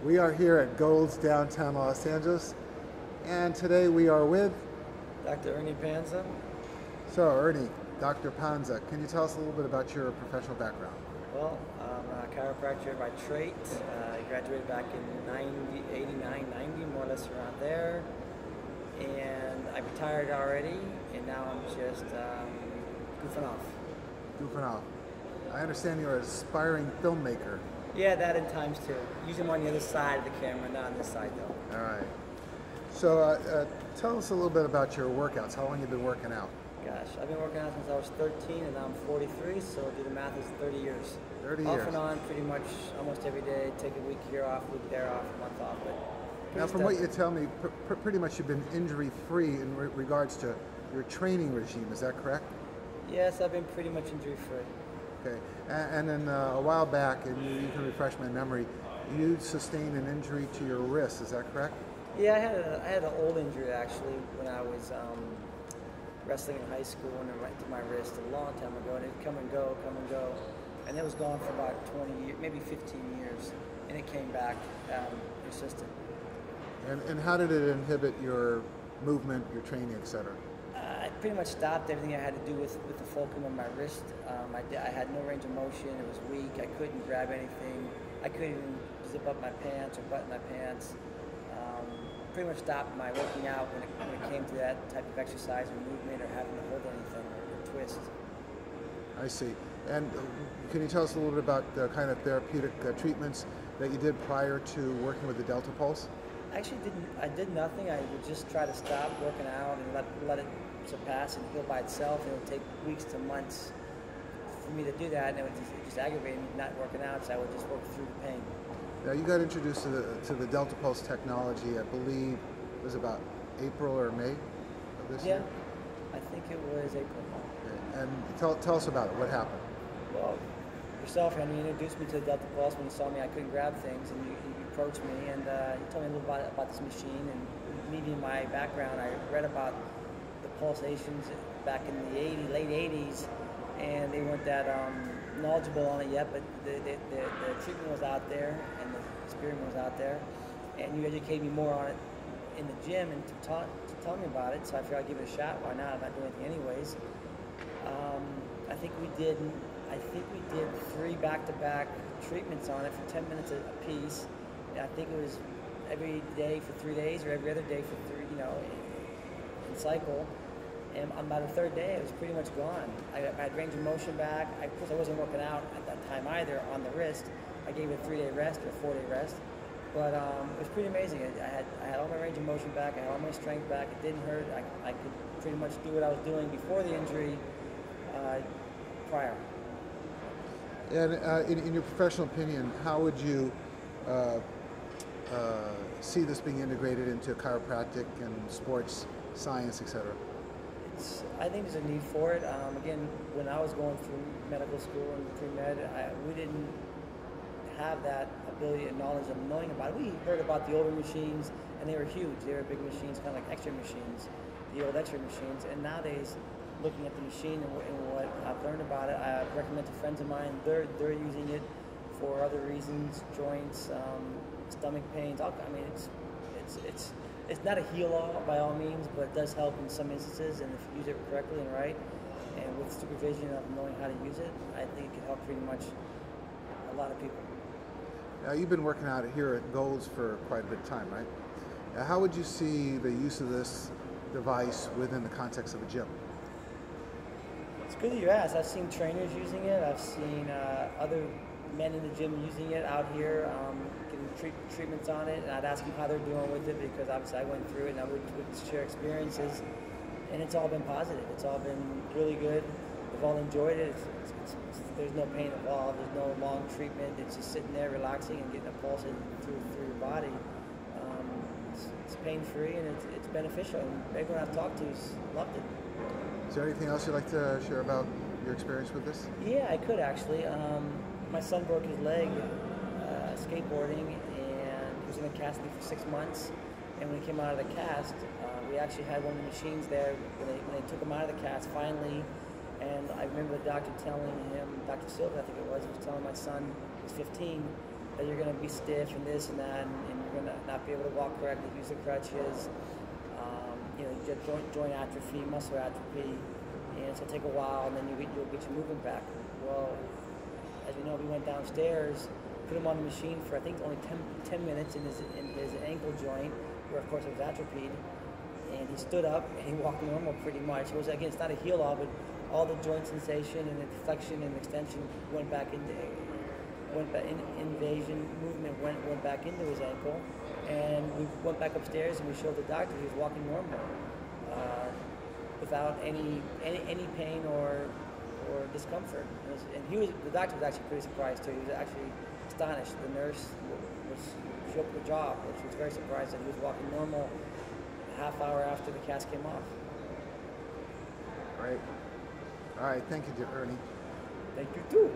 We are here at Gold's downtown Los Angeles, and today we are with Dr. Ernie Panza. So Ernie, Dr. Panza, can you tell us a little bit about your professional background? Well, I'm a chiropractor by trade. I graduated back in 89, 90, more or less around there. And I retired already, and now I'm just goofing off. Goofing off. I understand you're an aspiring filmmaker. Yeah, that in times too. Usually I'm on the other side of the camera, not on this side though. All right. So tell us a little bit about your workouts. How long have you been working out? Gosh, I've been working out since I was 13 and now I'm 43, so do the math, is 30 years. 30 Off years. and on pretty much almost every day. Take a week here off, week there off, a month off. But Now from what you tell me, pretty much you've been injury-free in regards to your training regime. Is that correct? yes, I've been pretty much injury-free. Okay, and then a while back, and you can refresh my memory, you sustained an injury to your wrist, is that correct? Yeah, I had an old injury actually when I was wrestling in high school, and it went to my wrist a long time ago, and it'd come and go, and it was gone for about 20 years, maybe 15 years, and it came back persistent. And how did it inhibit your movement, your training, etc.? I pretty much stopped everything I had to do with the fulcrum of my wrist. I had no range of motion. It was weak. I couldn't grab anything. I couldn't even zip up my pants or button my pants. Pretty much stopped my working out when it came to that type of exercise or movement or having to hold anything or twist. I see. And can you tell us a little bit about the kind of therapeutic treatments that you did prior to working with the Delta Pulse? Actually, I did nothing. I would just try to stop working out and let it surpass and heal by itself. And it would take weeks to months for me to do that, and it just aggravated me not working out, so I would just work through the pain. Now you got introduced to the Delta Pulse technology, I believe, it was about April or May of this year? I think it was April. Okay. And tell us about it. What happened? Well, yourself, Henry, introduced me to the Delta Pulse when you saw me. I couldn't grab things, and you approached me, and you told me a little about this machine. And me being my background, I read about the pulsations back in the late 80s, and they weren't that knowledgeable on it yet, but the treatment was out there, and the experiment was out there, and you educated me more on it in the gym and to tell me about it, so I figured I'd give it a shot. Why not? I'm not doing anything anyways. I think we did 3 back-to-back treatments on it for 10 minutes a piece. And I think it was every day for 3 days or every other day for 3, in cycle. And on about the 3rd day, it was pretty much gone. I had range of motion back. Of course, I wasn't working out at that time either on the wrist. I gave it a 3-day rest or a 4-day rest. But it was pretty amazing. I had all my range of motion back. I had all my strength back. It didn't hurt. I could pretty much do what I was doing before the injury prior. And in your professional opinion, how would you see this being integrated into chiropractic and sports science, etc.? I think there's a need for it. Again, when I was going through medical school and pre-med, we didn't have that ability and knowledge of knowing about it. We heard about the older machines, and they were huge. They were big machines, kind of like X-ray machines, the old X-ray machines. And nowadays, looking at the machine and what I've learned about it, I recommend to friends of mine. They're using it for other reasons, joints, stomach pains. I mean, it's not a heal-all by all means, but it does help in some instances. And if you use it correctly and right, and with supervision of knowing how to use it, I think it can help pretty much a lot of people. Now, you've been working out here at Gold's for quite a bit of time, right? How would you see the use of this device within the context of a gym? It's good that you asked. I've seen trainers using it. I've seen other men in the gym using it out here, getting treatments on it, and I'd ask them how they're doing with it, because obviously I went through it and I would share experiences, and it's all been positive. It's all been really good. They've all enjoyed it. There's no pain involved. There's no long treatment. It's just sitting there relaxing and getting a pulse through your body. It's pain-free and it's beneficial. And everyone I've talked to has loved it. Is there anything else you'd like to share about your experience with this? Yeah, I could actually. My son broke his leg skateboarding, and he was in a cast for 6 months. And when he came out of the cast, we actually had one of the machines there when they took him out of the cast finally. And I remember the doctor telling him, Dr. Silva, I think it was telling my son, who's 15, that you're going to be stiff and this and that, and you're going to not be able to walk correctly, use the crutches. You know, you get joint atrophy, muscle atrophy, and it's going to take a while, and then you'll get your movement back. Well, as you know, we went downstairs, put him on the machine for I think only 10 minutes in his ankle joint, where of course it was atrophied, and he stood up and he walked normal pretty much. It was, again, it's not a heel off, but all the joint sensation and the flexion and extension went back into invasion movement went back into his ankle, and we went back upstairs and we showed the doctor he was walking normal, without any pain or discomfort. And the doctor was actually pretty surprised too. He was actually astonished. The nurse showed up the job, which was very surprised that he was walking normal a half hour after the cast came off. Great. All right, thank you, Ernie. Thank you too.